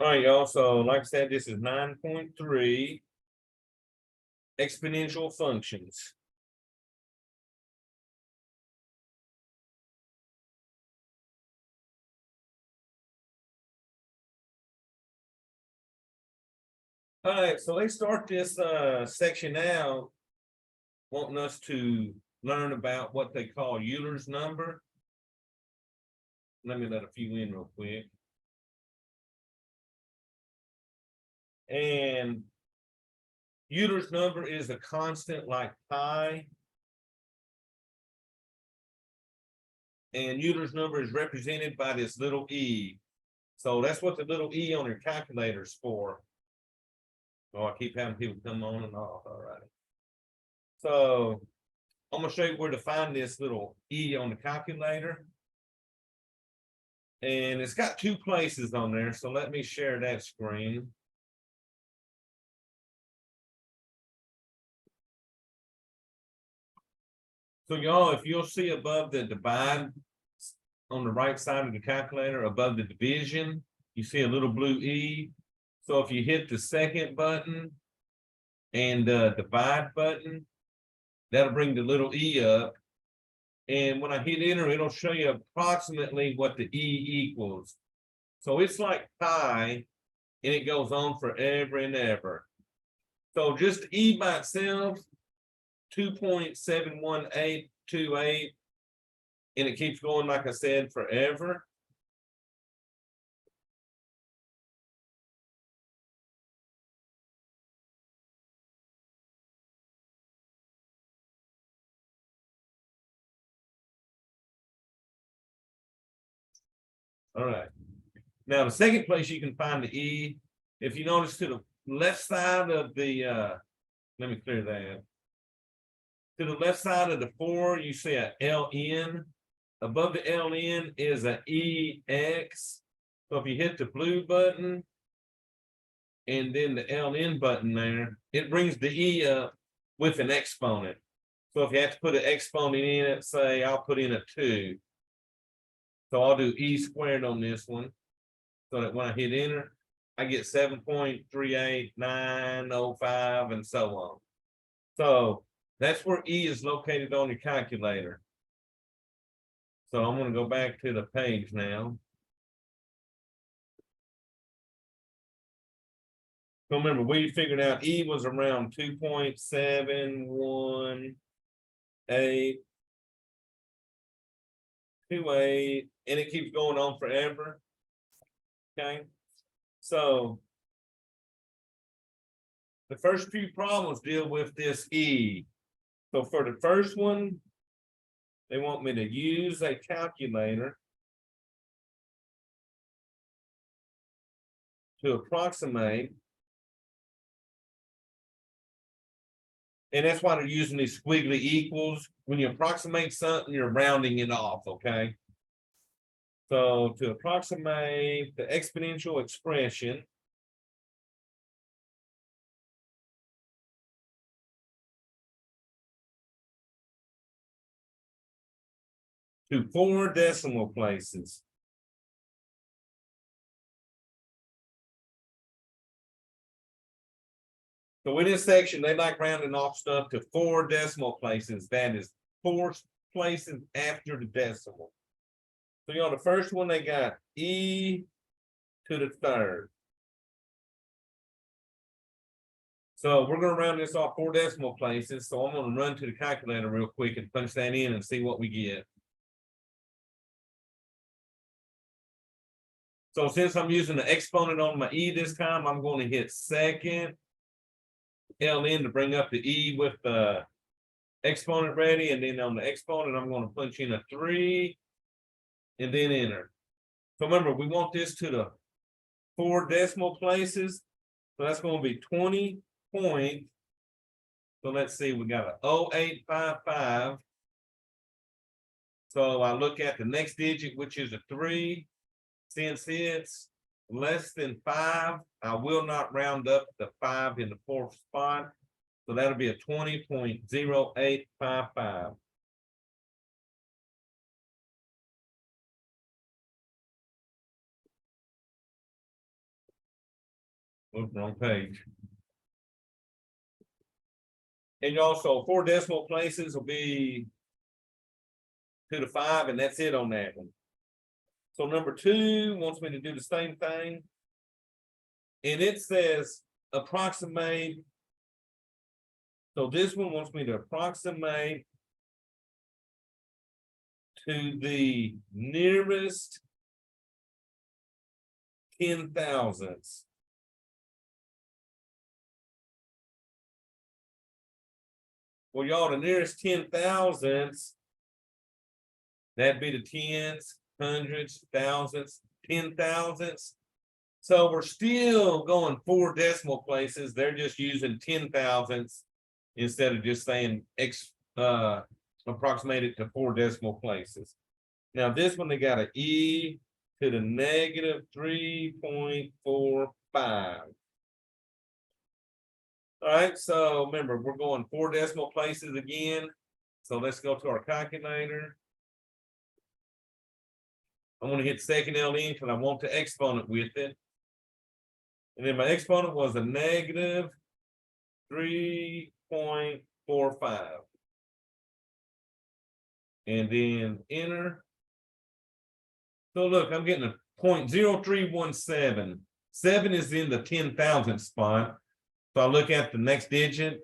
All right, y'all. So, like I said, this is 9.3 exponential functions. All right, so let's start this section out, wanting us to learn about what they call Euler's number. Let me let a few in real quick. And Euler's number is a constant like pi. And Euler's number is represented by this little e. So that's what the little e on your calculator is for. Oh, I keep having people come on and off. All right. So I'm going to show you where to find this little e on the calculator. And it's got two places on there. So let me share that screen. So y'all, if you'll see above the divide on the right side of the calculator, above the division, you see a little blue E. So if you hit the second button and the divide button, that'll bring the little E up. And when I hit enter, it'll show you approximately what the E equals. So it's like pi, and it goes on forever and ever. So just E by itself, 2.71828, and it keeps going, like I said, forever. All right. Now, the second place you can find the E, if you notice to the left side of the, let me clear that. To the left side of the 4, you see a LN. Above the LN is an EX. So if you hit the blue button and then the LN button there, it brings the E up with an exponent. So if you have to put an exponent in it, say I'll put in a 2. So I'll do E squared on this one. So that when I hit enter, I get 7.38905 and so on. So that's where E is located on your calculator. So I'm going to go back to the page now. So remember, we figured out E was around 2.71828, and it keeps going on forever. Okay. So the first few problems deal with this E. So for the first one, they want me to use a calculator to approximate. And that's why they're using these squiggly equals. When you approximate something, you're rounding it off, okay? So to approximate the exponential expression, to 4 decimal places. So in this section, they like rounding off stuff to 4 decimal places. That is 4 places after the decimal. So you know, the first one they got E to the 3rd. So we're going to round this off 4 decimal places. So I'm going to run to the calculator real quick and punch that in and see what we get. So since I'm using the exponent on my E this time, I'm going to hit second LN to bring up the E with the exponent ready. And then on the exponent, I'm going to punch in a 3 and then enter. So remember, we want this to the 4 decimal places. So that's going to be 20 point. So let's see, we got a 0855. So I look at the next digit, which is a 3. Since it's less than 5, I will not round up the 5 in the 4th spot. So that'll be a 20.0855. Oops, wrong page. And also 4 decimal places will be 2 to 5, and that's it on that one. So number 2 wants me to do the same thing. And it says approximate. So this one wants me to approximate to the nearest 10,000ths. Well, y'all, the nearest 10,000ths, that'd be the tens, hundreds, thousands, 10,000ths. So we're still going 4 decimal places. They're just using 10,000ths instead of just saying approximate it to 4 decimal places. Now this one, they got an e to the negative 3.45. All right, so remember, we're going 4 decimal places again. So let's go to our calculator. I'm going to hit second LN because I want the exponent with it. And then my exponent was a negative 3.45. And then enter. So look, I'm getting a 0.0317. 7 is in the 10,000th spot. So I look at the next digit,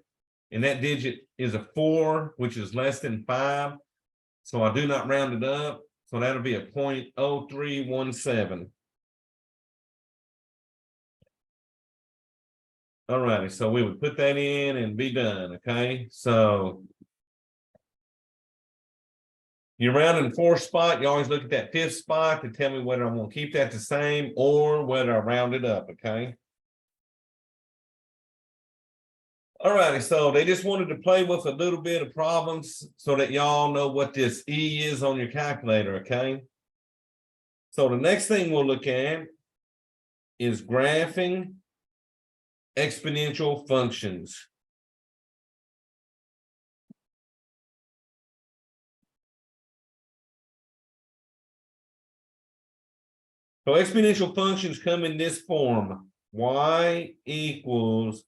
and that digit is a 4, which is less than 5. So I do not round it up. So that'll be a 0.0317. All righty, so we would put that in and be done. Okay, so you're rounding 4th spot. You always look at that 5th spot to tell me whether I'm going to keep that the same or whether I round it up. Okay. All righty, so they just wanted to play with a little bit of problems so that y'all know what this E is on your calculator, okay? So the next thing we'll look at is graphing exponential functions. So exponential functions come in this form: y equals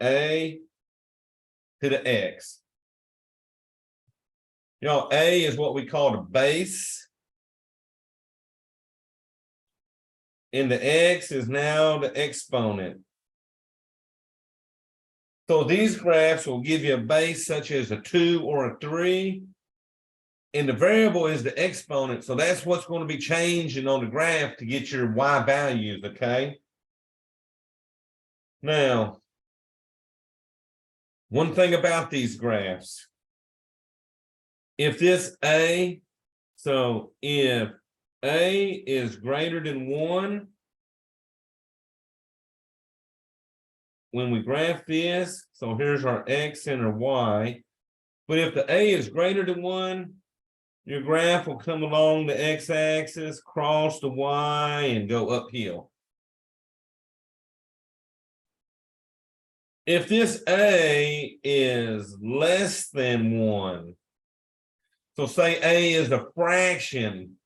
a to the x. You know, a is what we call the base. And the x is now the exponent. So these graphs will give you a base such as a 2 or a 3. And the variable is the exponent. So that's what's going to be changing on the graph to get your y values, okay? Now, one thing about these graphs, if this a, so if a is greater than 1, when we graph this, so here's our x and our y, but if the a is greater than 1, your graph will come along the x-axis, cross the y, and go uphill. If this a is less than 1, so say a is a fraction,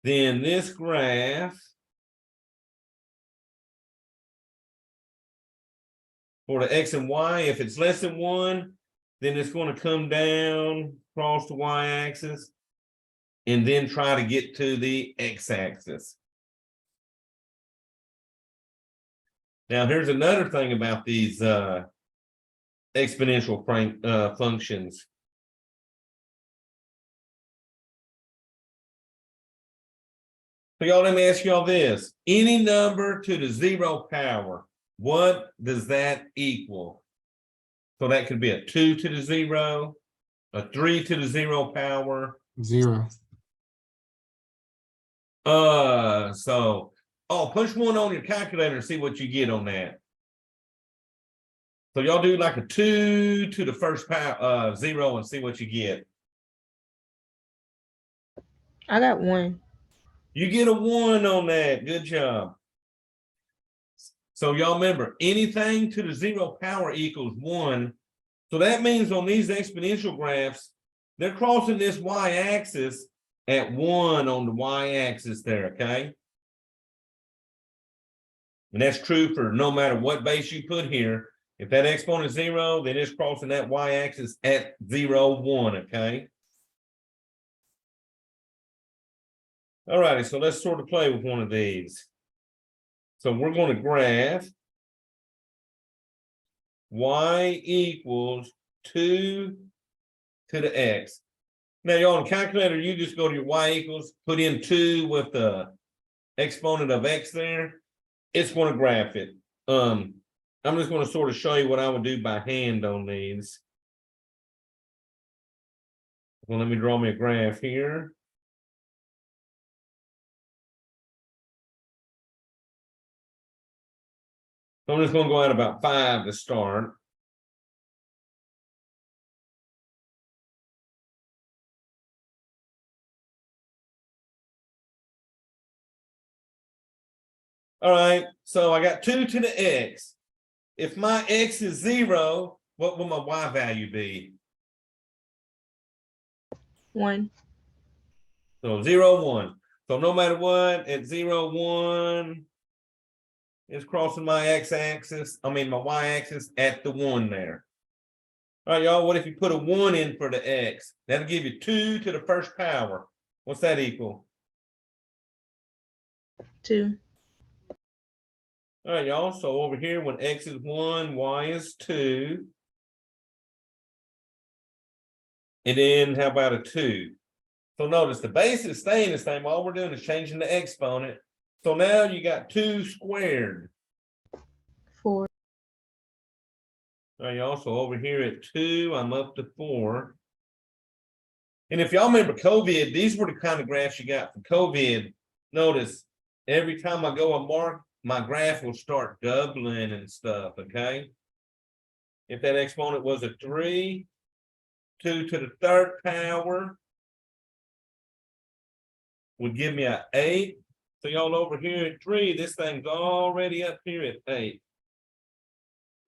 then this graph for the x and y, if it's less than 1, then it's going to come down, cross the y-axis, and then try to get to the x-axis. Now, here's another thing about these exponential functions. So y'all, let me ask y'all this. Any number to the 0 power, what does that equal? So that could be a 2 to the 0, a 3 to the 0 power. 0. So, push 1 on your calculator and see what you get on that. So y'all do like a 2 to the first power, 0 and see what you get. I got 1. You get a 1 on that. Good job. So y'all remember, anything to the 0 power equals 1. So that means on these exponential graphs, they're crossing this y-axis at 1 on the y-axis there, okay? And that's true for no matter what base you put here. If that exponent is 0, then it's crossing that y-axis at 0, 1, okay? All righty, so let's sort of play with one of these. So we're going to graph y equals 2 to the x. Now, y'all, on calculator, you just go to your y equals, put in 2 with the exponent of x there. It's going to graph it. I'm just going to sort of show you what I would do by hand on these. Well, let me draw me a graph here. So I'm just going to go at about 5 to start. All right, so I got 2 to the x. If my x is 0, what will my y value be? 1. So 0, 1. So no matter what, at 0, 1, it's crossing my x-axis. I mean, my y-axis at the 1 there. All right, y'all, what if you put a 1 in for the x? That'll give you 2 to the first power. What's that equal? 2. All right, y'all, so over here, when x is 1, y is 2. And then how about a 2? So notice the base is staying the same. All we're doing is changing the exponent. So now you got 2 squared. 4. All right, y'all, so over here at 2, I'm up to 4. And if y'all remember COVID, these were the kind of graphs you got for COVID. Notice, every time I go a mark, my graph will start doubling and stuff, okay? If that exponent was a 3, 2 to the third power would give me an 8. So y'all over here at 3, this thing's already up here at 8.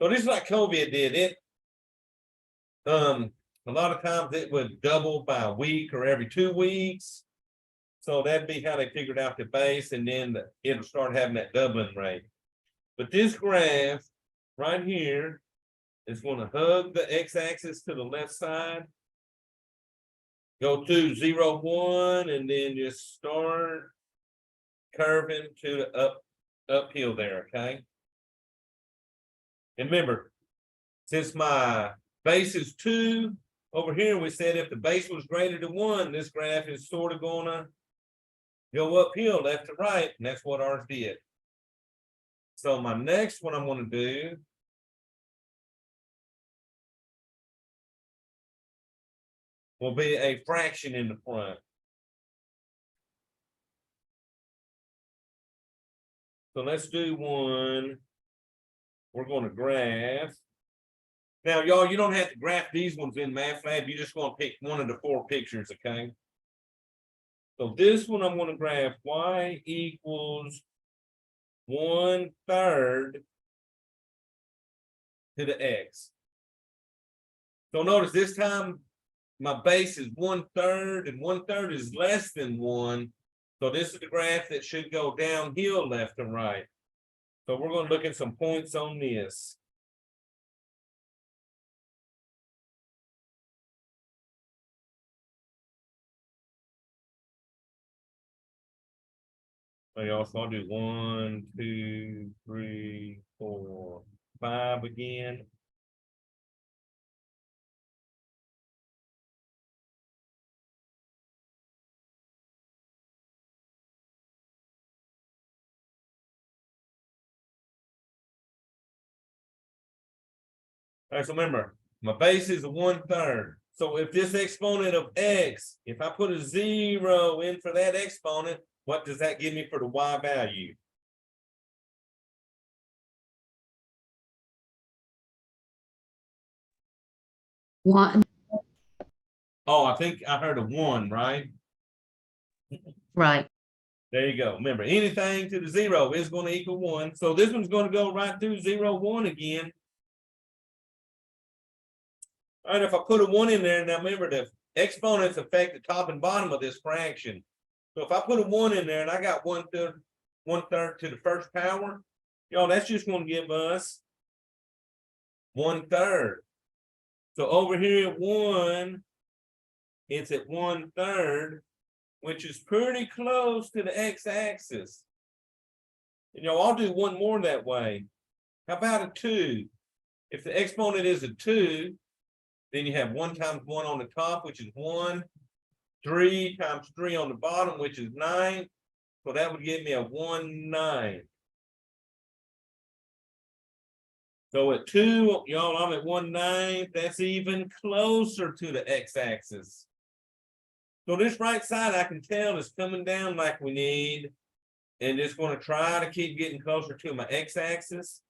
So this is like COVID did it. A lot of times it would double by a week or every 2 weeks. So that'd be how they figured out the base, and then it'll start having that doubling rate. But this graph right here is going to hug the x-axis to the left side, go to 0, 1, and then just start curving to the uphill there, okay? And remember, since my base is 2, over here we said if the base was greater than 1, this graph is sort of gonna go uphill left to right, and that's what ours did. So my next one I'm going to do will be a fraction in the front. So let's do one. We're going to graph. Now, y'all, you don't have to graph these ones in MathLab. You're just going to pick one of the 4 pictures, okay? So this one I'm going to graph y equals 1/3 to the x. So notice this time my base is 1/3, and 1/3 is less than 1. So this is the graph that should go downhill left and right. So we're going to look at some points on this. So y'all, so I'll do 1, 2, 3, 4, 5 again. All right, so remember, my base is 1/3. So if this exponent of x, if I put a 0 in for that exponent, what does that give me for the y value? One, Oh, I think I heard a 1, right? right. There you go. Remember, anything to the 0 is going to equal 1. So this one's going to go right through 0, 1 again. All right, if I put a 1 in there, now remember the exponents affect the top and bottom of this fraction. So if I put a 1 in there and I got 1/3 to the first power, Y'all, that's just gonna give us 1/3. So over here at 1, it's at 1/3, which is pretty close to the x-axis. And y'all, I'll do one more that way. How about a 2? If the exponent is a 2, then you have 1 times 1 on the top, which is 1. 3 times 3 on the bottom, which is 9. So that would give me a 1/9. So at 2, y'all, I'm at 1/9. That's even closer to the x-axis. So this right side, I can tell is coming down like we need. And it's going to try to keep getting closer to my x-axis.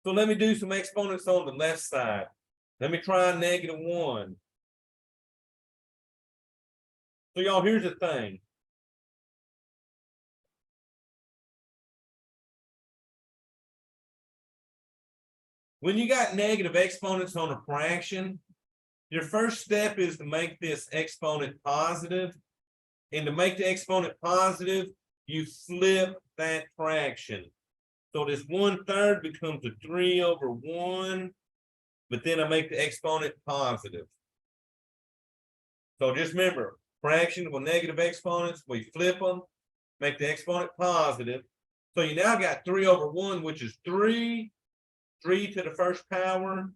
So let me do some exponents on the left side. Let me try -1. So y'all, here's the thing. When you got negative exponents on a fraction, your first step is to make this exponent positive. And to make the exponent positive, you flip that fraction. So this 1/3 becomes a 3/1, but then I make the exponent positive. So just remember, fractions with negative exponents, we flip them, make the exponent positive. So you now got 3/1, which is 3. 3 to the first power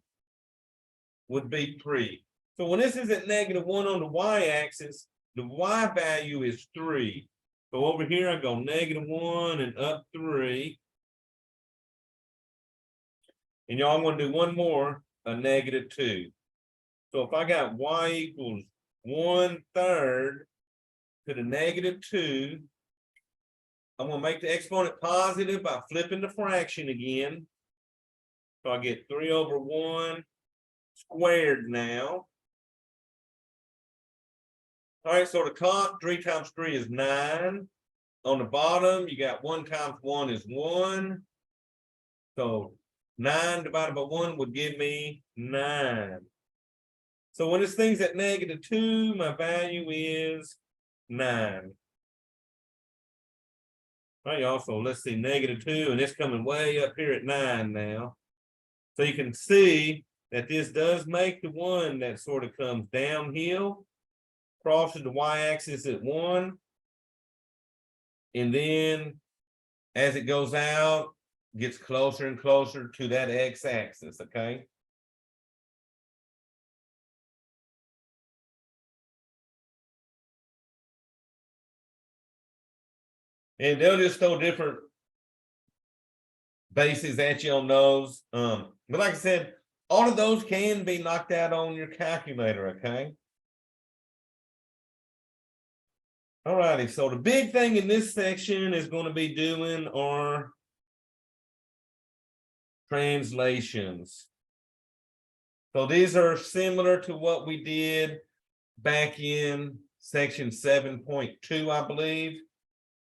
would be 3. So when this is at -1 on the y-axis, the y value is 3. So over here, I go -1 and up 3. And y'all, I'm going to do one more, a -2. So if I got y equals 1/3 to the -2, I'm going to make the exponent positive by flipping the fraction again. So I get 3/1 squared now. All right, so the top, 3 times 3 is 9. On the bottom, you got 1 times 1 is 1. So 9 divided by 1 would give me 9. So when this thing's at -2, my value is 9. All right, y'all, so let's see, -2, and it's coming way up here at 9 now. So you can see that this does make the one that sort of comes downhill, crosses the y-axis at 1, and then as it goes out, gets closer and closer to that x-axis, okay? And they'll just throw different bases at you on those. But like I said, all of those can be knocked out on your calculator, okay? All righty, so the big thing in this section is going to be doing our translations. So these are similar to what we did back in section 7.2, I believe.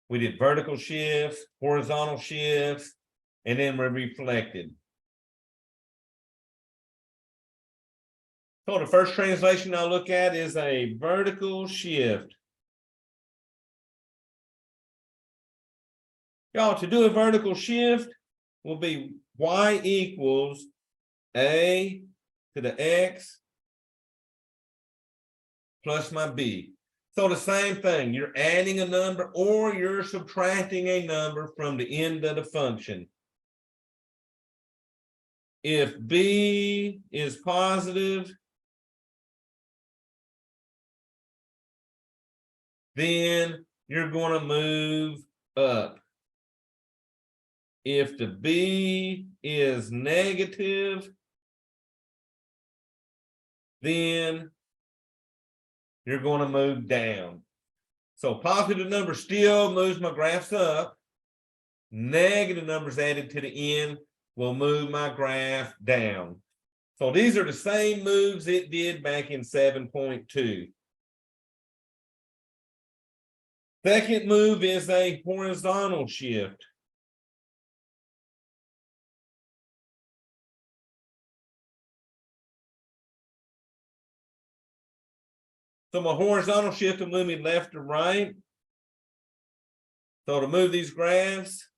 We did vertical shifts, horizontal shifts, and then we reflected. So the first translation I'll look at is a vertical shift. Y'all, to do a vertical shift will be y equals a to the x plus my b. So the same thing, you're adding a number or you're subtracting a number from the end of the function. If b is positive, then you're going to move up. If the b is negative, then you're going to move down. So positive number still moves my graphs up. Negative numbers added to the end will move my graph down. So these are the same moves it did back in 7.2. Second move is a horizontal shift. So my horizontal shift will move me left to right. So to move these graphs,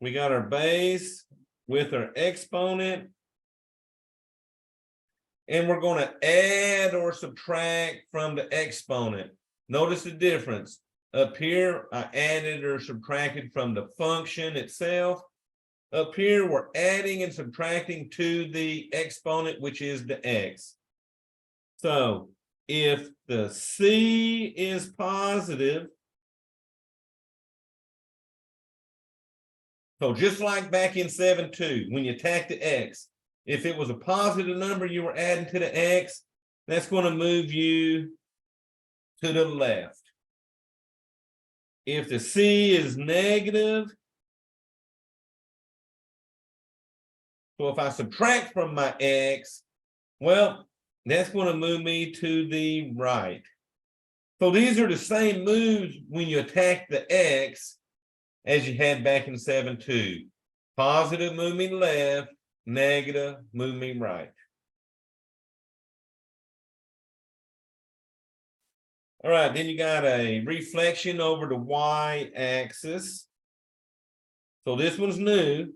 We got our base with our exponent. And we're going to add or subtract from the exponent. Notice the difference. Up here, I added or subtracted from the function itself. Up here, we're adding and subtracting to the exponent, which is the x. So if the c is positive, so just like back in 7-2, when you attack the x, if it was a positive number you were adding to the x, that's going to move you to the left. If the c is negative, so if I subtract from my x, well, that's going to move me to the right. So these are the same moves when you attack the x as you had back in 7-2. Positive, move me left. Negative, move me right. All right, then you got a reflection over the y-axis. So this one's new.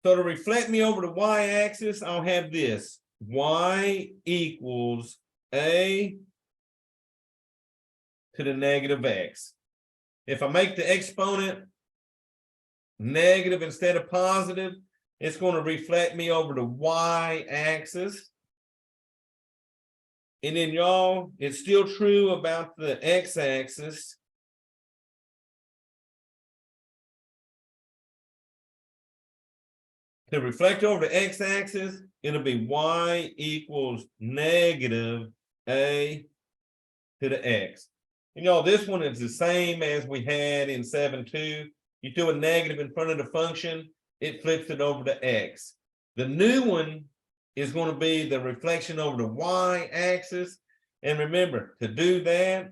So to reflect me over the y-axis, I'll have this. Y equals a to the negative x. If I make the exponent negative instead of positive, it's going to reflect me over the y-axis. And then, y'all, it's still true about the x-axis. To reflect over the x-axis, it'll be y equals negative a to the x. And y'all, this one is the same as we had in 7-2. You do a negative in front of the function, it flips it over to x. The new one is going to be the reflection over the y-axis. And remember, to do that,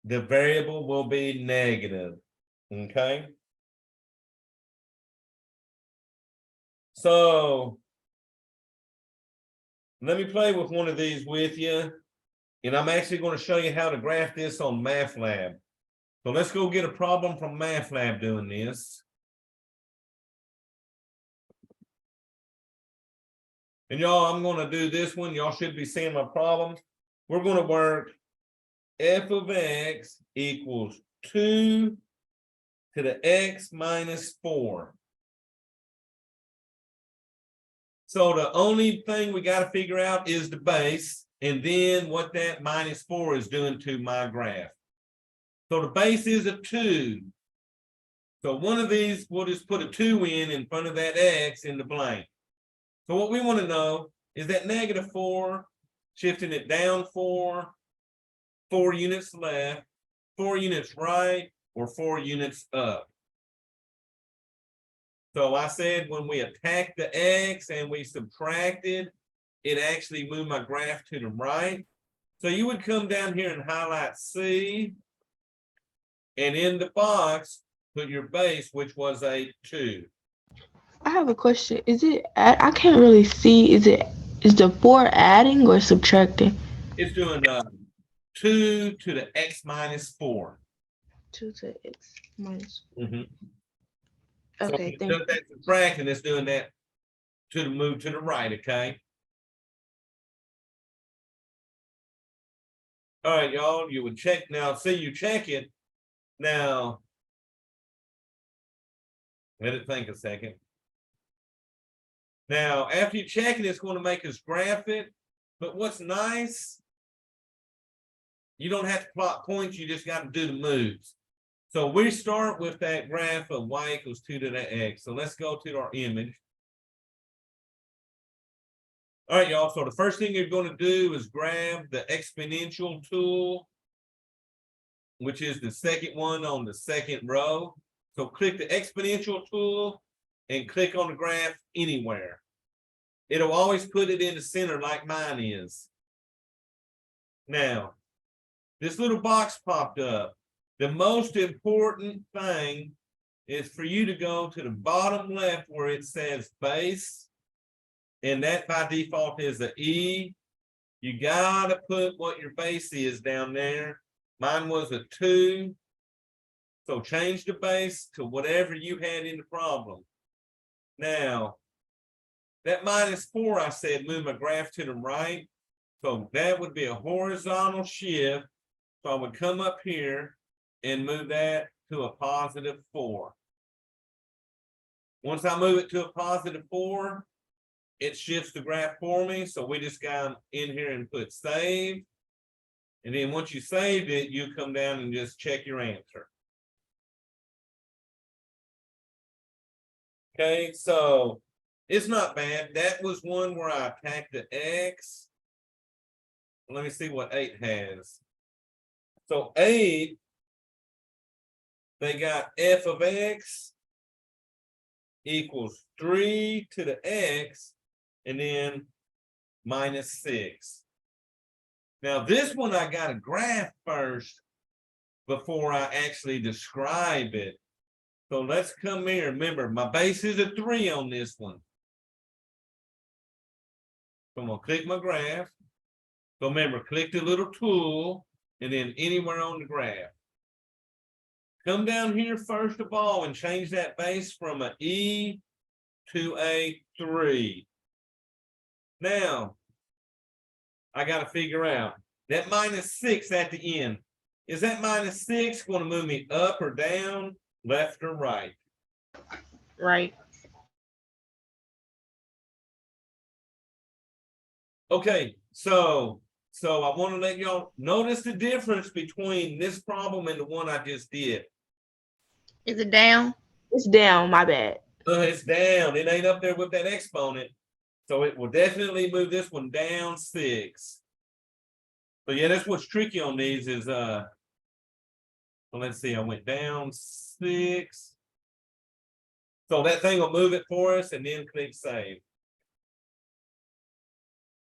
the variable will be negative. Okay? So let me play with one of these with you. And I'm actually going to show you how to graph this on MathLab. So let's go get a problem from MathLab doing this. And y'all, I'm going to do this one. Y'all should be seeing my problem. We're going to work f of x equals 2 to the x minus 4. So the only thing we got to figure out is the base, and then what that minus 4 is doing to my graph. So the base is a 2. So one of these, we'll just put a 2 in front of that x in the blank. So what we want to know is that negative 4, shifting it down 4 units left, 4 units right, or 4 units up. So I said when we attacked the x and we subtracted, it actually moved my graph to the right. So you would come down here and highlight C, and in the box, put your base, which was a 2. I have a question. Is it? I can't really see. Is the 4 adding or subtracting? It's doing 2 to the x minus 4. 2 to x minus. Mhm. Okay, so thank you. that subtraction, it's doing that to the move to the right, okay? All right, y'all, you would check now. See, you check it. Now, let it think a second. Now, after you check it, it's going to make us graph it. But what's nice, you don't have to plot points, you just got to do the moves. So we start with that graph of y equals 2 to the x. So let's go to our image. All right, y'all. So the first thing you're going to do is grab the exponential tool, which is the second one on the second row. So click the exponential tool and click on the graph anywhere. It'll always put it in the center like mine is. Now, this little box popped up. The most important thing is for you to go to the bottom left where it says base, and that by default is the E. you gotta put what your base is down there. Mine was a 2. So change the base to whatever you had in the problem. Now, that -4, I said, move my graph to the right. So that would be a horizontal shift. So I would come up here and move that to a +4. Once I move it to a +4, it shifts the graph for me. So we just got in here and put save. And then once you saved it, you come down and just check your answer. Okay, so it's not bad. That was one where I attacked the X. Let me see what 8 has. So 8, they got f of x equals 3 to the x and then -6. Now this one I got to graph first before I actually describe it. So let's come here. Remember, my base is a 3 on this one. So I'm going to click my graph. So remember, click the little tool and then anywhere on the graph. Come down here first of all and change that base from an E to a 3. Now, I got to figure out that -6 at the end. Is that -6 going to move me up or down, left or right? Right. Okay, so I want to let y'all notice the difference between this problem and the one I just did. Is it down? It's down, my bad. It's down. It ain't up there with that exponent. So it will definitely move this one down 6. So yeah, that's what's tricky on these is well, let's see, I went down 6. So that thing will move it for us and then click save.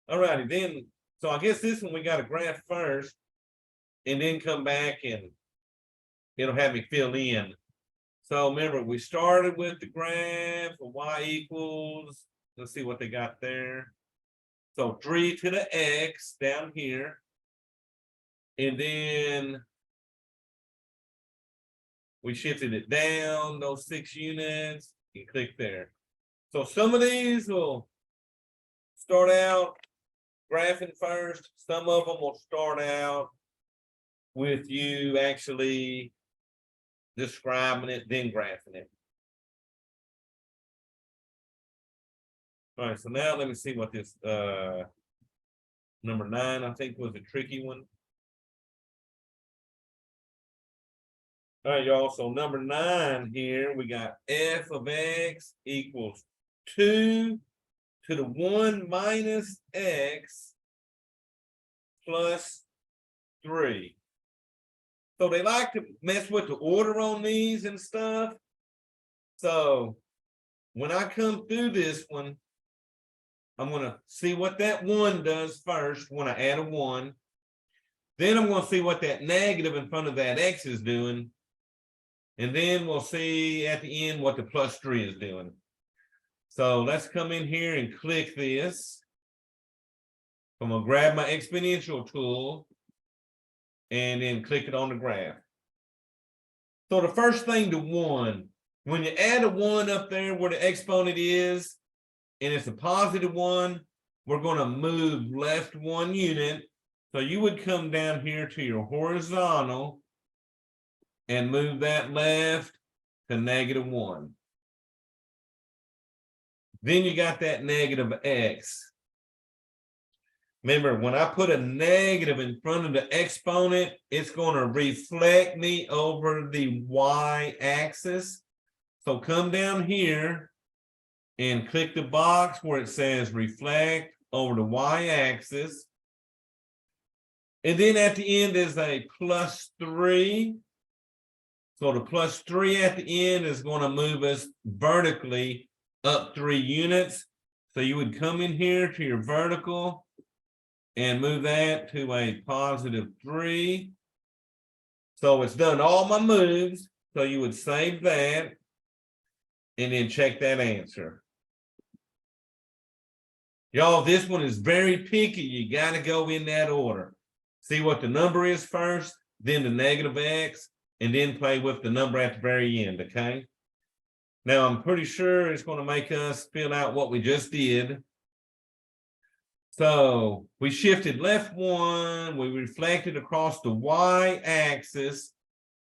All righty, then so I guess this one we got to graph first and then come back and it'll have me fill in. So remember, we started with the graph of y equals, let's see what they got there. So 3 to the x down here. And then we shifted it down those 6 units and click there. So some of these will start out graphing first. Some of them will start out with you actually describing it, then graphing it. All right, so now let me see what this number 9, I think, was a tricky one. All right, y'all. So number 9 here, we got f of x equals 2 to the 1 minus x plus 3. So they like to mess with the order on these and stuff. So when I come through this one, I'm going to see what that 1 does first when I add a 1. Then I'm going to see what that negative in front of that x is doing. And then we'll see at the end what the plus 3 is doing. So let's come in here and click this. I'm going to grab my exponential tool and then click it on the graph. So the first thing to 1, when you add a 1 up there where the exponent is, and it's a +1, we're going to move left 1 unit. So you would come down here to your horizontal and move that left to -1. Then you got that negative x. Remember, when I put a negative in front of the exponent, it's going to reflect me over the y-axis. So come down here and click the box where it says reflect over the y-axis. And then at the end is a +3. So the +3 at the end is going to move us vertically up 3 units. So you would come in here to your vertical and move that to a +3. So it's done all my moves. So you would save that and then check that answer. Y'all, this one is very picky. You got to go in that order. See what the number is first, then the negative x, and then play with the number at the very end, okay? Now, I'm pretty sure it's going to make us fill out what we just did. So we shifted left one, we reflected across the y-axis.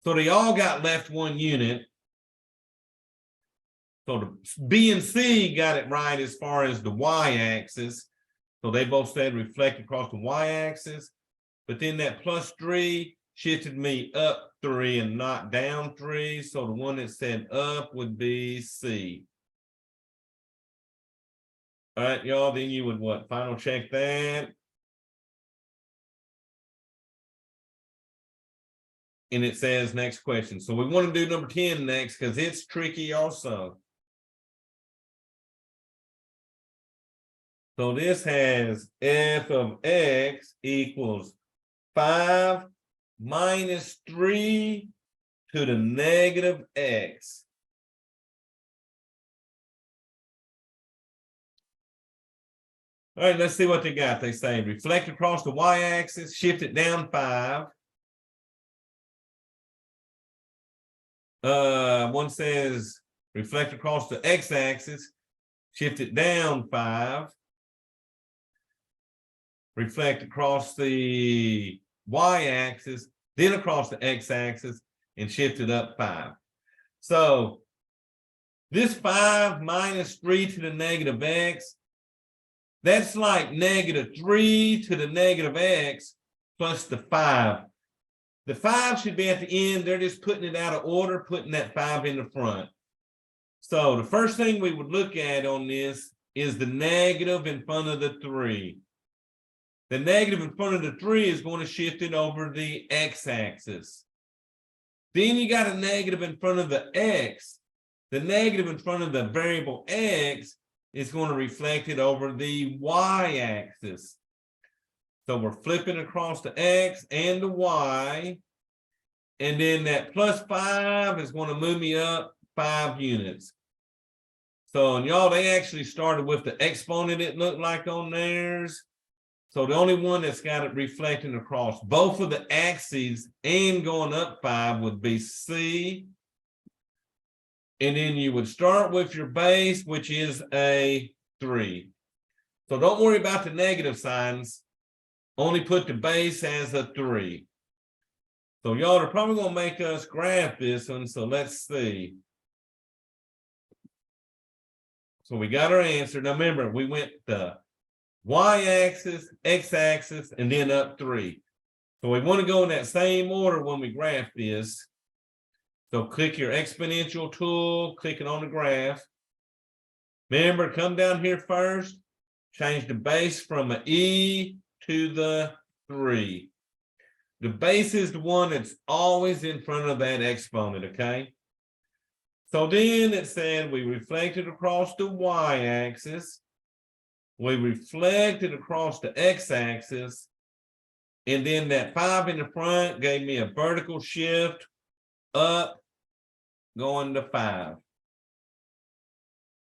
So they all got left 1 unit. So the B and C got it right as far as the y-axis. So they both said reflect across the y-axis. But then that +3 shifted me up 3 and not down 3. So the one that said up would be C. All right, y'all, then you would what? Final check that. And it says next question. So we want to do number 10 next because it's tricky also. So this has f of x equals 5 minus 3 to the negative x. All right, let's see what they got. They say reflect across the y-axis, shift it down 5. One says reflect across the x-axis, shift it down 5. Reflect across the y-axis, then across the x-axis, and shift it up 5. So this 5 minus 3 to the negative x, that's like -3 to the negative x plus the 5. The 5 should be at the end. They're just putting it out of order, putting that 5 in the front. So the first thing we would look at on this is the negative in front of the 3. The negative in front of the 3 is going to shift it over the x-axis. Then you got a negative in front of the x. The negative in front of the variable x is going to reflect it over the y-axis. So we're flipping across the x and the y. And then that +5 is going to move me up 5 units. So, and y'all, they actually started with the exponent it looked like on theirs. So the only one that's got it reflecting across both of the axes and going up 5 would be C. And then you would start with your base, which is a 3. So don't worry about the negative signs. Only put the base as a 3. So y'all are probably going to make us graph this one. So let's see. So we got our answer. Now remember, we went the y-axis, x-axis, and then up 3. So we want to go in that same order when we graph this. So click your exponential tool, click it on the graph. Remember, come down here first, change the base from an E to the 3. The base is the one that's always in front of that exponent, okay? So then it said we reflected across the y-axis. We reflected across the x-axis. And then that 5 in the front gave me a vertical shift up, going to 5.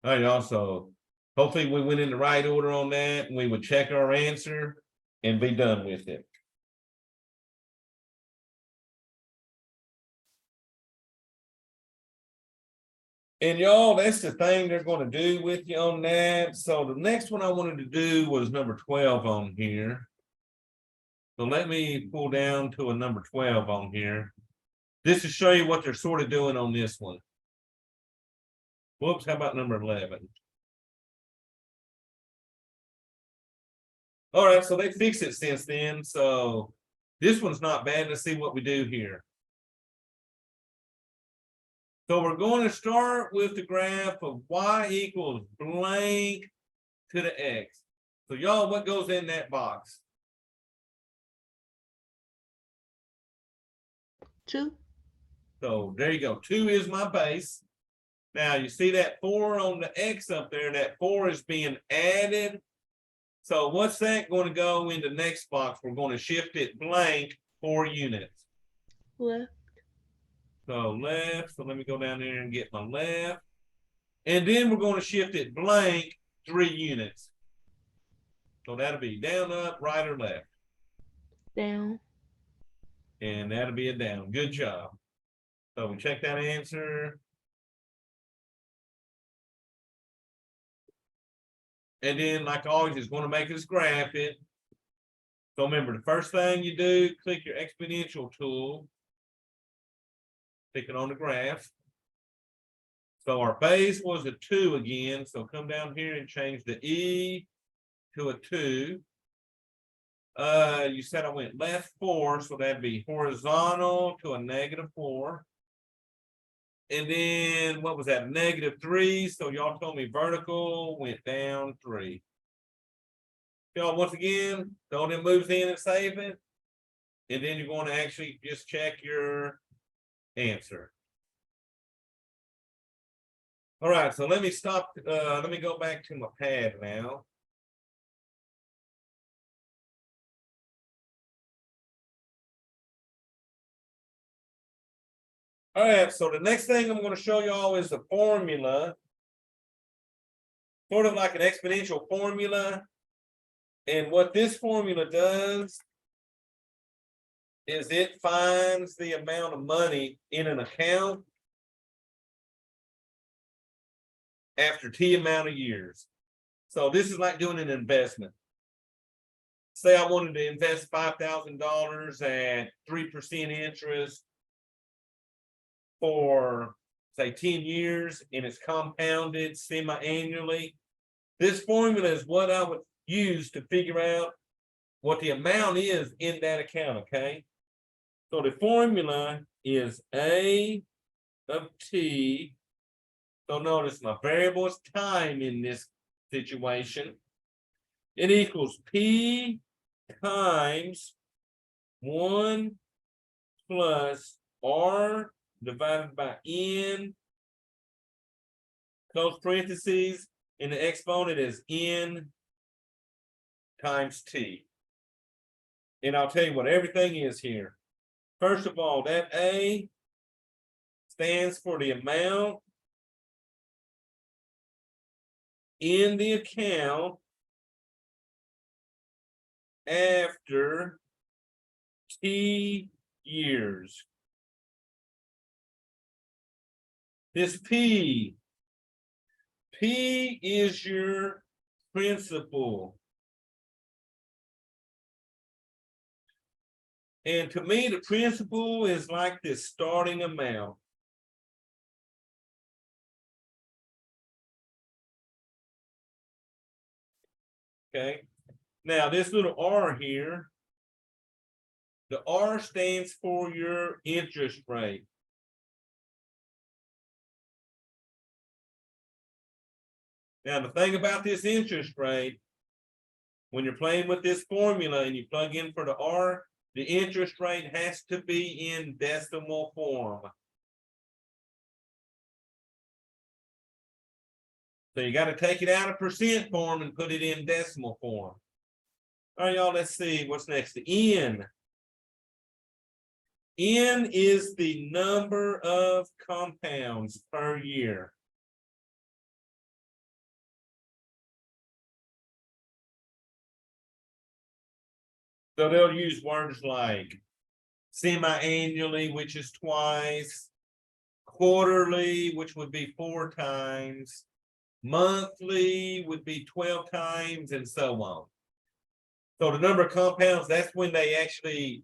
All right, also, hopefully we went in the right order on that, and we would check our answer and be done with it. And y'all, that's the thing they're going to do with you on that. So the next one I wanted to do was number 12 on here. So let me pull down to a number 12 on here. This to show you what they're sort of doing on this one. Whoops, how about number 11? All right, so they fixed it since then. So this one's not bad. Let's see what we do here. So we're going to start with the graph of y equals blank to the x. So y'all, what goes in that box? 2. So there you go. 2 is my base. Now you see that 4 on the x up there, that 4 is being added. So what's that going to go in the next box? We're going to shift it blank 4 units. Left. So left, so let me go down there and get my left. And then we're going to shift it blank 3 units. So that'll be down, up, right, or left. Down. And that'll be a down. Good job. So we check that answer. And then, like always, it's going to make us graph it. So remember, the first thing you do, click your exponential tool. Click it on the graph. So our base was a 2 again. So come down here and change the E to a 2. You said I went left 4, so that'd be horizontal to a -4. And then what was that? -3. So y'all told me vertical went down 3. Y'all, once again, throw them moves in and save it. And then you're going to actually just check your answer. All right, so let me stop. Let me go back to my pad now. All right, so the next thing I'm going to show y'all is the formula. Sort of like an exponential formula. And what this formula does is it finds the amount of money in an account after T amount of years. So this is like doing an investment. Say I wanted to invest $5,000 at 3% interest for, say, 10 years, and it's compounded semi-annually. This formula is what I would use to figure out what the amount is in that account, okay? So the formula is A of T. So notice my variable is time in this situation. It equals P times 1 plus R divided by N, close parentheses, and the exponent is N times T. And I'll tell you what everything is here. First of all, that A stands for the amount in the account after T years. This P is your principal. And to me, the principal is like this starting amount. Okay. Now, this little R here, the R stands for your interest rate. Now, the thing about this interest rate, when you're playing with this formula and you plug in for the R, the interest rate has to be in decimal form. So you got to take it out of percent form and put it in decimal form. All right, y'all, let's see what's next. The N. N is the number of compounds per year. So they'll use words like semi-annually, which is twice, quarterly, which would be 4 times, monthly would be 12 times, and so on. So the number of compounds, that's when they actually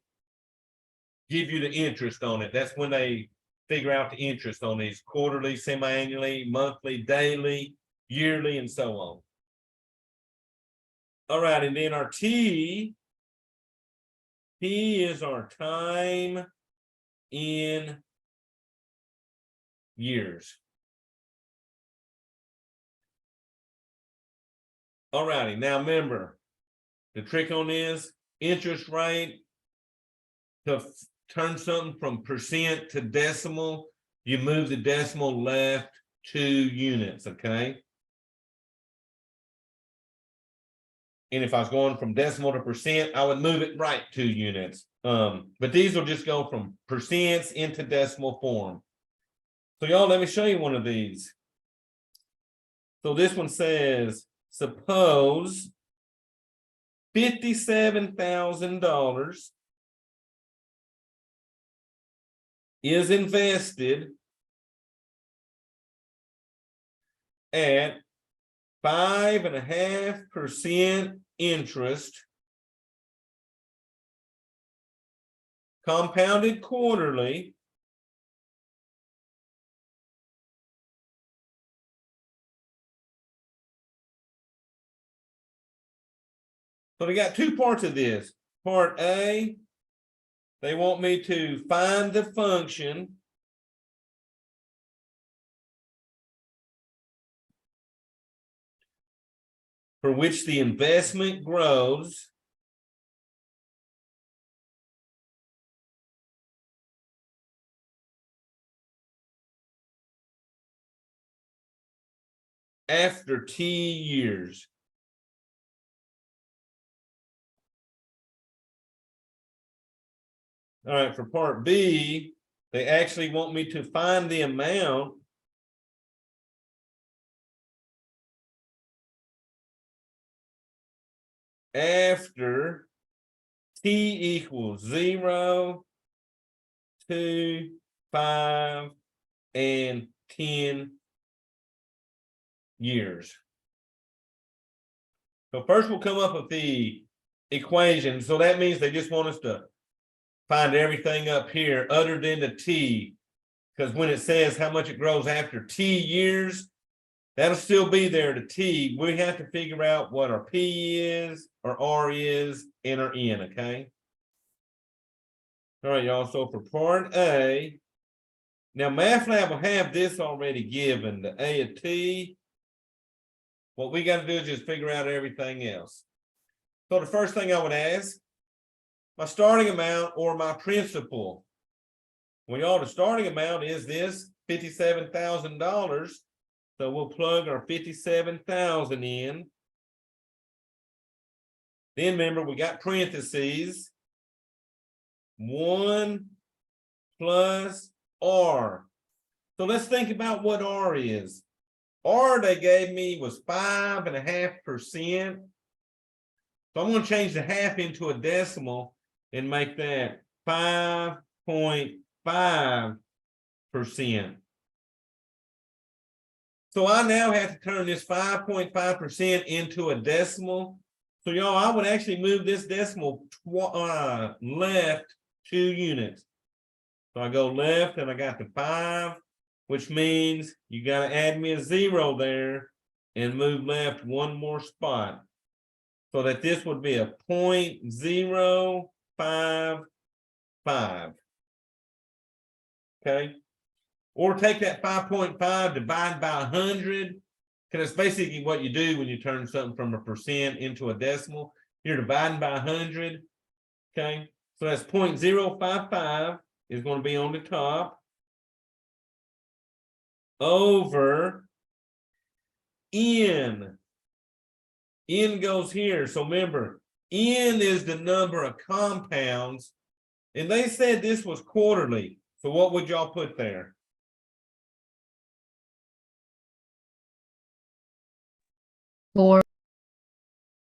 give you the interest on it. That's when they figure out the interest on these: quarterly, semi-annually, monthly, daily, yearly, and so on. All right, and then our T is our time in years. All righty, now remember, the trick on this, interest rate, to turn something from percent to decimal, you move the decimal left 2 units, okay? And if I was going from decimal to percent, I would move it right 2 units. But these will just go from percents into decimal form. So y'all, let me show you one of these. So this one says, suppose $57,000 is invested at 5.5% interest, compounded quarterly, so they got two parts of this. Part A, they want me to find the function for which the investment grows after T years. All right, for part B, they actually want me to find the amount after T equals 0, 2, 5, and 10 years. So first we'll come up with the equation. So that means they just want us to find everything up here other than the T, because when it says how much it grows after T years, that'll still be there to T. We have to figure out what our P is, our R is, and our N, okay? All right, y'all, so for part A, now MathLab will have this already given, the A of T. What we got to do is just figure out everything else. So the first thing I would ask, my starting amount or my principal. Well, y'all, the starting amount is this $57,000. So we'll plug our 57,000 in. Then remember, we got parentheses. 1 plus R. So let's think about what R is. R they gave me was 5.5%. So I'm going to change the half into a decimal and make that 5.5%. So I now have to turn this 5.5% into a decimal. So y'all, I would actually move this decimal left 2 units. So I go left and I got the 5, which means you got to add me a 0 there and move left 1 more spot. So that this would be a 0.055. Okay. Or take that 5.5, divide by 100, because it's basically what you do when you turn something from a percent into a decimal. You're dividing by 100. Okay. So that's 0.055 is going to be on the top over N. N goes here. So remember, N is the number of compounds. And they said this was quarterly. So what would y'all put there? Four.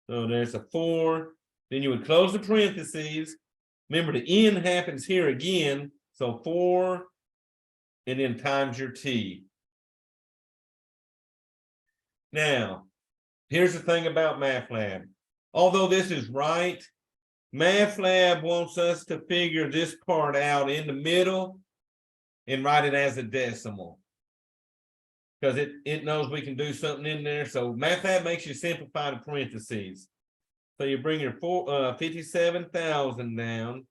So there's a 4. Then you would close the parentheses. Remember, the N happens here again. So 4 and then times your T. Now, here's the thing about MathLab. Although this is right, MathLab wants us to figure this part out in the middle and write it as a decimal. Because it knows we can do something in there. So MathLab makes you simplify the parentheses. So you bring your 57,000 down.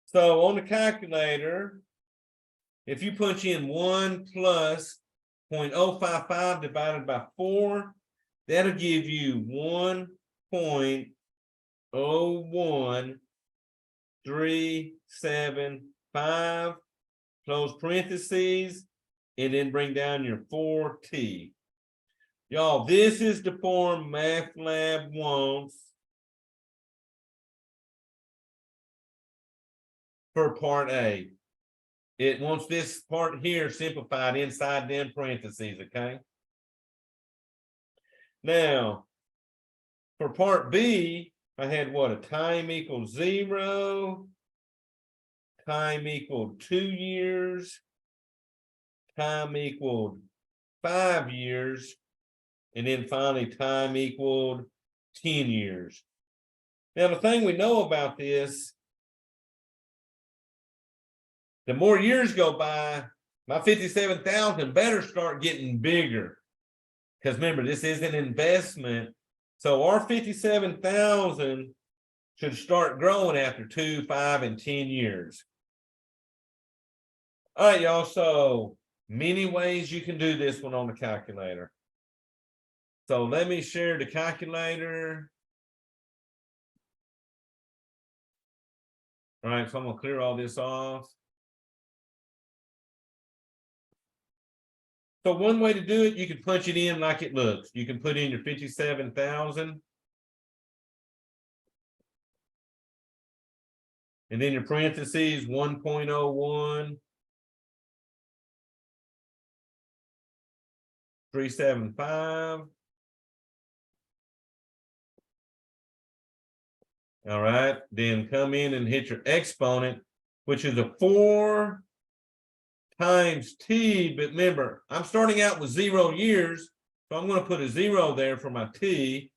So on the calculator, if you punch in 1 plus 0.055 divided by 4, that'll give you 1.01375, close parentheses, and then bring down your 4T. Y'all, this is the form MathLab wants for part A. It wants this part here simplified inside them parentheses, okay? Now, For part B, I had what? A time equals 0, time equaled 2 years, time equaled 5 years, and then finally time equaled 10 years. Now, the thing we know about this, the more years go by, my 57,000 better start getting bigger. Because remember, this is an investment. So our 57,000 should start growing after 2, 5, and 10 years. All right, y'all. So many ways you can do this one on the calculator. So let me share the calculator. All right, so I'm gonna clear all this off. So one way to do it, you can punch it in like it looks. You can put in your 57,000. And then your parentheses 1.01 375. All right, then come in and hit your exponent, which is a 4 times t. But remember, I'm starting out with 0 years, so I'm going to put a 0 there for my t.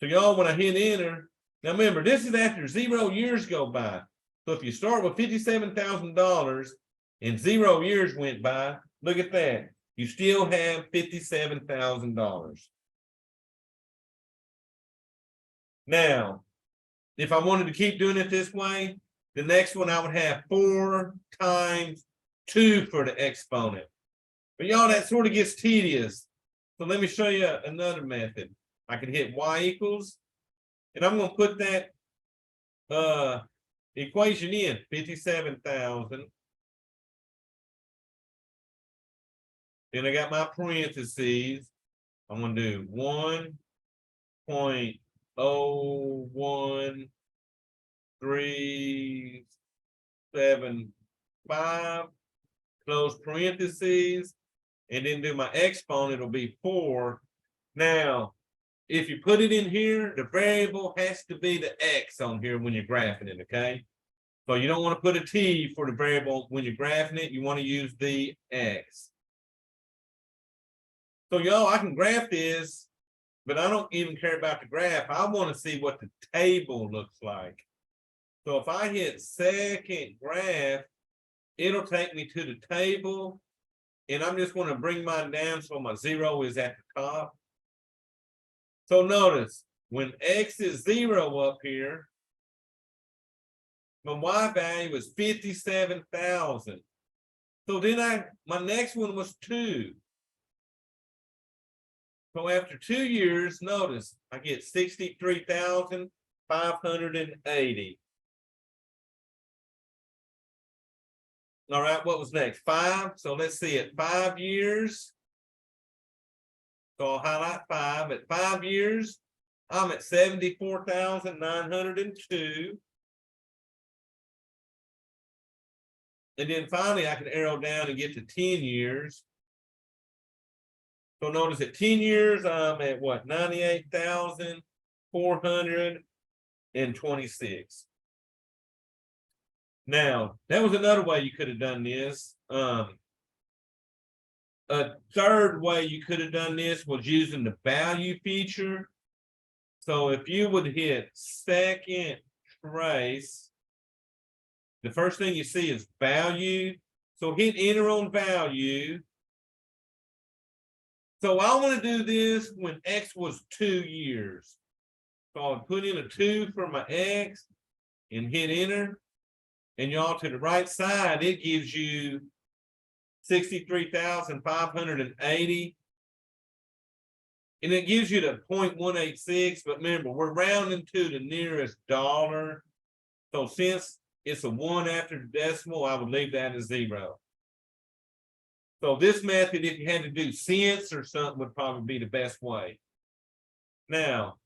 So y'all, when I hit enter, now remember, this is after 0 years go by. So if you start with $57,000 and 0 years went by, look at that. You still have $57,000. Now, if I wanted to keep doing it this way, the next one I would have 4 times 2 for the exponent. But y'all, that sort of gets tedious. So let me show you another method. I can hit y equals, and I'm going to put that equation in, 57,000. Then I got my parentheses. I'm going to do 1.01375, close parentheses, and then do my exponent, it'll be 4. Now, if you put it in here, the variable has to be the x on here when you're graphing it, okay? So you don't want to put a t for the variable when you're graphing it. You want to use the x. So y'all, I can graph this, but I don't even care about the graph. I want to see what the table looks like. So if I hit second graph, it'll take me to the table, and I'm just going to bring mine down so my 0 is at the top. So notice, when x is 0 up here, my y value is 57,000. So then my next one was 2. So after 2 years, notice I get 63,580. All right, what was next? 5. So let's see, at 5 years. So I'll highlight 5. At 5 years, I'm at 74,902. And then finally, I can arrow down and get to 10 years. So notice at 10 years, I'm at what? 98,426. Now, that was another way you could have done this. A third way you could have done this was using the value feature. So if you would hit second trace, the first thing you see is value. So hit enter on value. So I want to do this when x was 2 years. So I'll put in a 2 for my x and hit enter. And y'all, to the right side, it gives you 63,580. And it gives you the 0.186. But remember, we're rounding to the nearest dollar. So since it's a 1 after the decimal, I would leave that as 0. So this method, if you had to do cents or something, would probably be the best way. Now,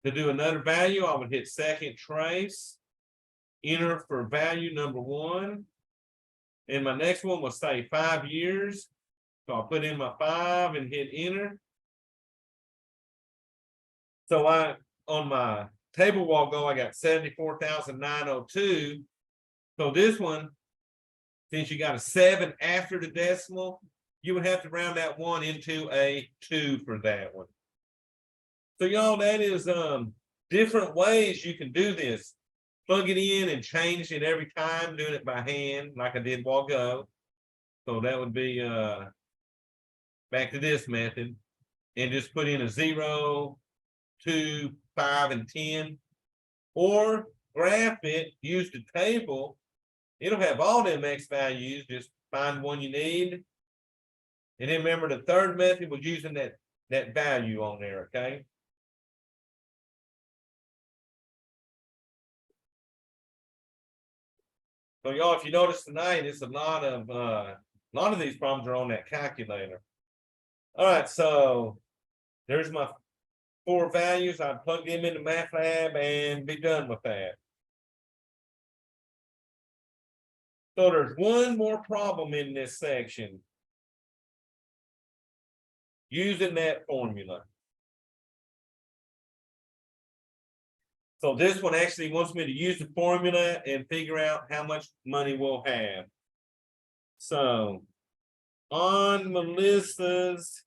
to do another value, I would hit second trace, enter for value number 1. And my next one will say 5 years. So I'll put in my 5 and hit enter. So on my table wall go, I got 74,902. So this one, since you got a 7 after the decimal, you would have to round that 1 into a 2 for that one. So y'all, that is different ways you can do this. Plug it in and change it every time, doing it by hand like I did while ago. So that would be back to this method, and just put in a 0, 2, 5, and 10, or graph it, use the table. It'll have all them X values, just find one you need. And then remember the third method was using that value on there, okay? So y'all, if you notice tonight, it's a lot of these problems are on that calculator. All right, so there's my 4 values. I plug them into MATLAB and be done with that. So there's one more problem in this section. Using that formula. So this one actually wants me to use the formula and figure out how much money we'll have. So on Melissa's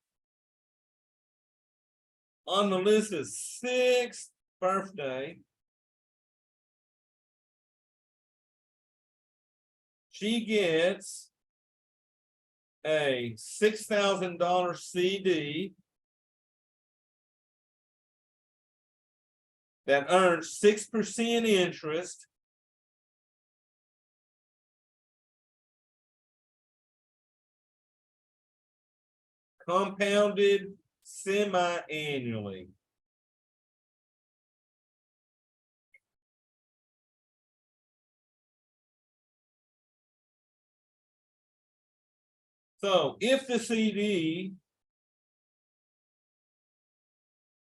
6th birthday, she gets a $6,000 CD that earns 6% interest. Compounded semi-annually. So if the CD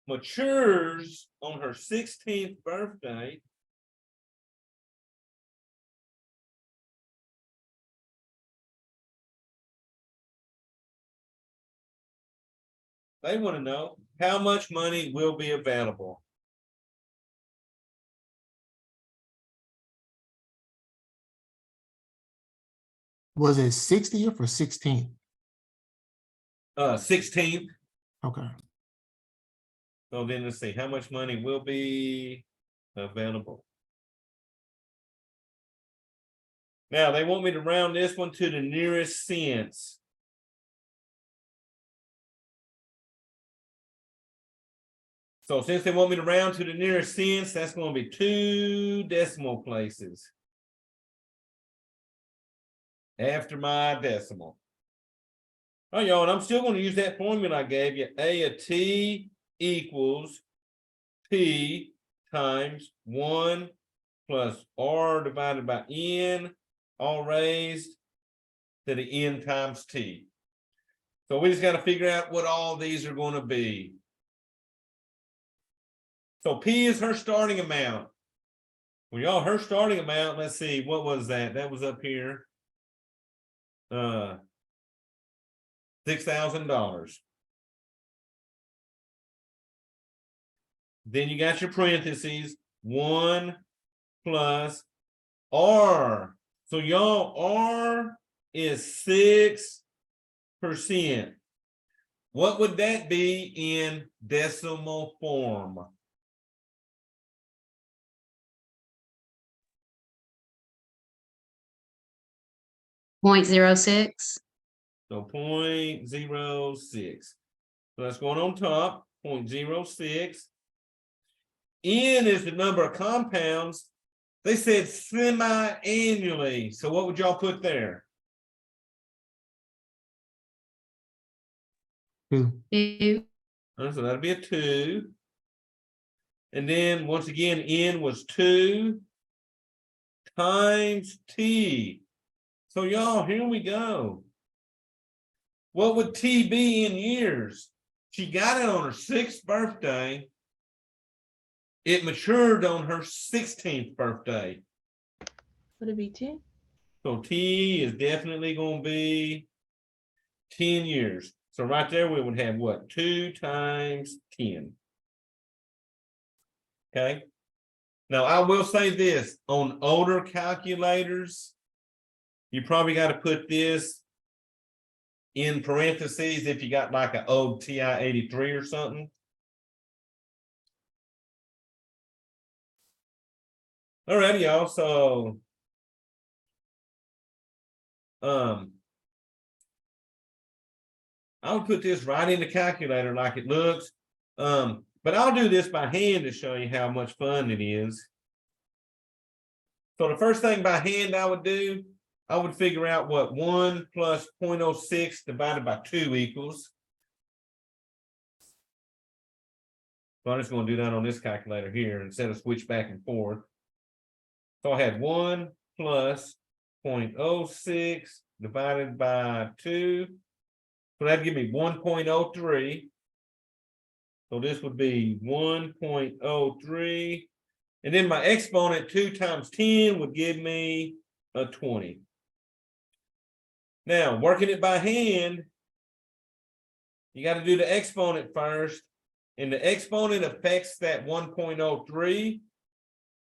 matures on her 16th birthday, they want to know how much money will be available. Was it 60th or 16th? 16th. Okay. So then let's see how much money will be available. Now they want me to round this one to the nearest cents. So since they want me to round to the nearest cents, that's going to be 2 decimal places after my decimal. Oh, y'all, and I'm still going to use that formula I gave you. A of t equals p times 1 plus r divided by n, all raised to the n times t. So we just got to figure out what all these are going to be. So P is her starting amount. Well, y'all, her starting amount, let's see, what was that? That was up here. $6,000. Then you got your parentheses, 1 plus R. So y'all, R is 6%. What would that be in decimal form? .06. So 0.06. So that's going on top, 0.06. N is the number of compounds. They said semi-annually. So what would y'all put there? 2. 2. So that'd be a 2. And then once again, N was 2 times T. So y'all, here we go. What would T be in years? She got it on her 6th birthday. It matured on her 16th birthday. Would it be 10? So T is definitely going to be 10 years. So right there we would have what? 2 times 10. Okay. Now I will say this, on older calculators, you probably got to put this in parentheses if you got like an old TI 83 or something. Alrighty, y'all. So I'll put this right in the calculator like it looks. But I'll do this by hand to show you how much fun it is. So the first thing by hand I would do, I would figure out what 1 plus 0.06 divided by 2 equals. So I'm just going to do that on this calculator here instead of switch back and forth. So I had 1 plus 0.06 divided by 2. So that'd give me 1.03. So this would be 1.03. And then my exponent 2 times 10 would give me a 20. Now, working it by hand, you got to do the exponent first. And the exponent affects that 1.03.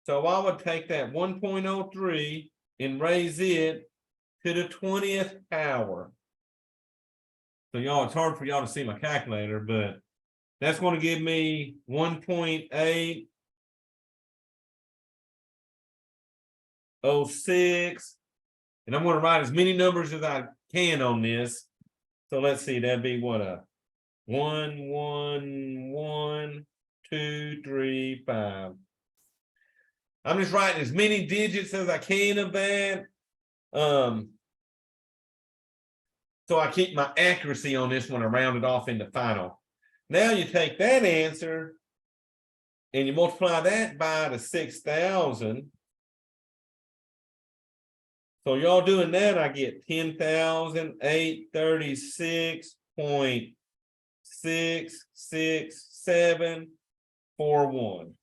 So I would take that 1.03 and raise it to the 20th power. So y'all, it's hard for y'all to see my calculator, but that's going to give me 1.806. And I'm going to write as many numbers as I can on this. So let's see, that'd be what, a 1, 1, 1, 2, 3, 5. I'm just writing as many digits as I can of that. So I keep my accuracy on this one and round it off into final. Now you take that answer and you multiply that by the 6,000. So y'all doing that, I get 10,836.66741.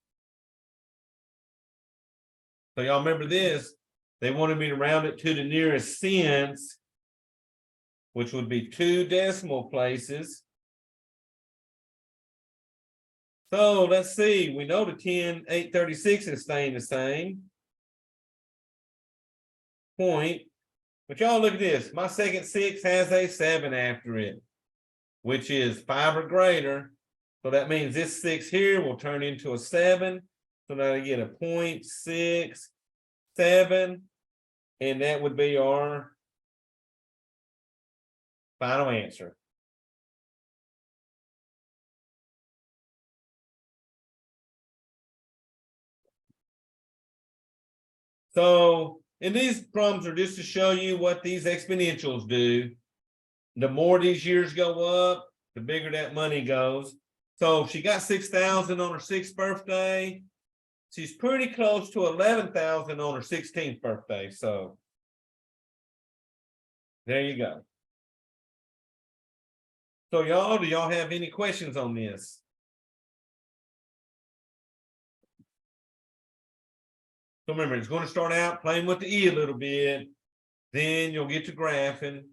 So y'all remember this, they wanted me to round it to the nearest cents, which would be 2 decimal places. So let's see, we know the 10,836 is staying the same. Point, but y'all look at this, my second 6 has a 7 after it, which is 5 or greater. So that means this 6 here will turn into a 7. So now I get a 0.67, and that would be our final answer. So, and these problems are just to show you what these exponentials do. The more these years go up, the bigger that money goes. So she got 6,000 on her 6th birthday. She's pretty close to 11,000 on her 16th birthday. So there you go. So y'all, do y'all have any questions on this? So remember, it's going to start out playing with the E a little bit. Then you'll get to graphing.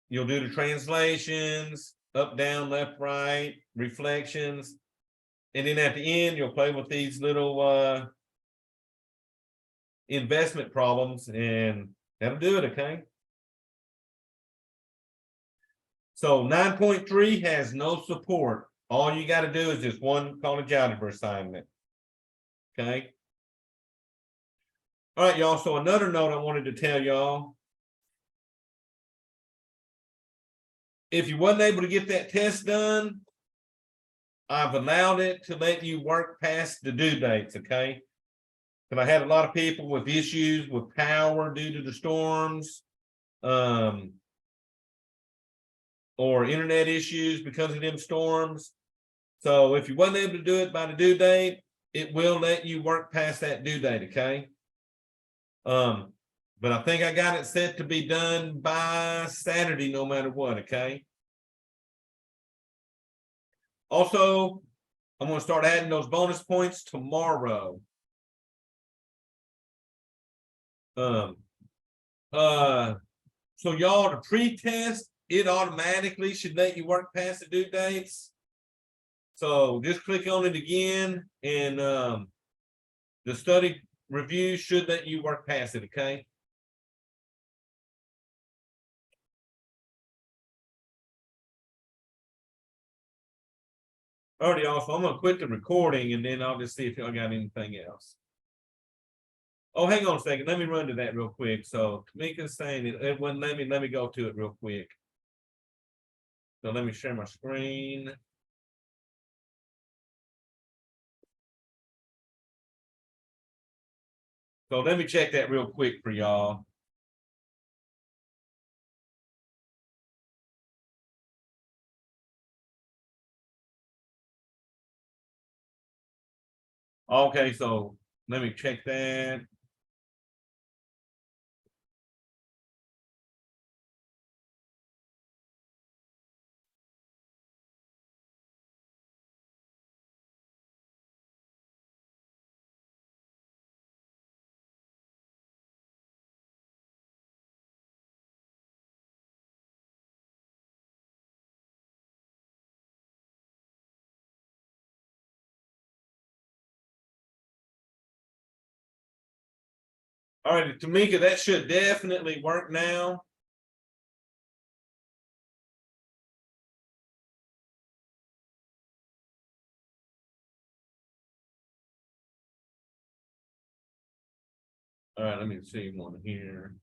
You'll do the translations, up, down, left, right, reflections. And then at the end, you'll play with these little investment problems, and that'll do it, okay? So 9.3 has no support. All you got to do is just one college algebra assignment. Okay. All right, y'all. So another note I wanted to tell y'all. If you wasn't able to get that test done, I've allowed it to let you work past the due dates, okay? Because I had a lot of people with issues with power due to the storms, or internet issues because of them storms. So if you wasn't able to do it by the due date, it will let you work past that due date, okay? But I think I got it set to be done by Saturday, no matter what, okay? Also, I'm going to start adding those bonus points tomorrow. So y'all, the pre-test, it automatically should let you work past the due dates. So just click on it again and the study review should let you work past it, okay? Alrighty, also, I'm gonna quit the recording and then I'll just see if y'all got anything else. Oh, hang on a second. Let me run to that real quick. So Tamika's saying it wouldn't let me go to it real quick. So let me share my screen. So let me check that real quick for y'all. Okay, so let me check that. All right, Tamika, that should definitely work now. All right, let me see one here.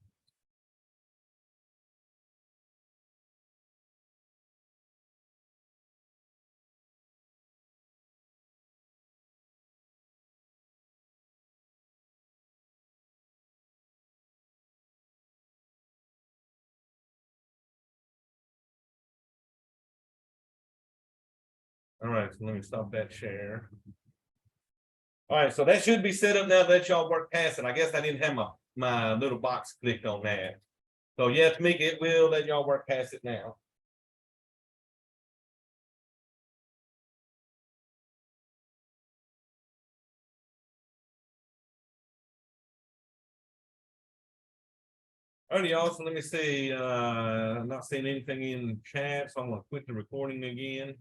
All right, so let me stop that share. All right, so that should be set up now that y'all work past it. I guess I didn't have my little box clicked on that. So yeah, Tamika, it will let y'all work past it now. Alrighty, y'all, so let me see, I'm not seeing anything in chat, so I'm gonna quit the recording again.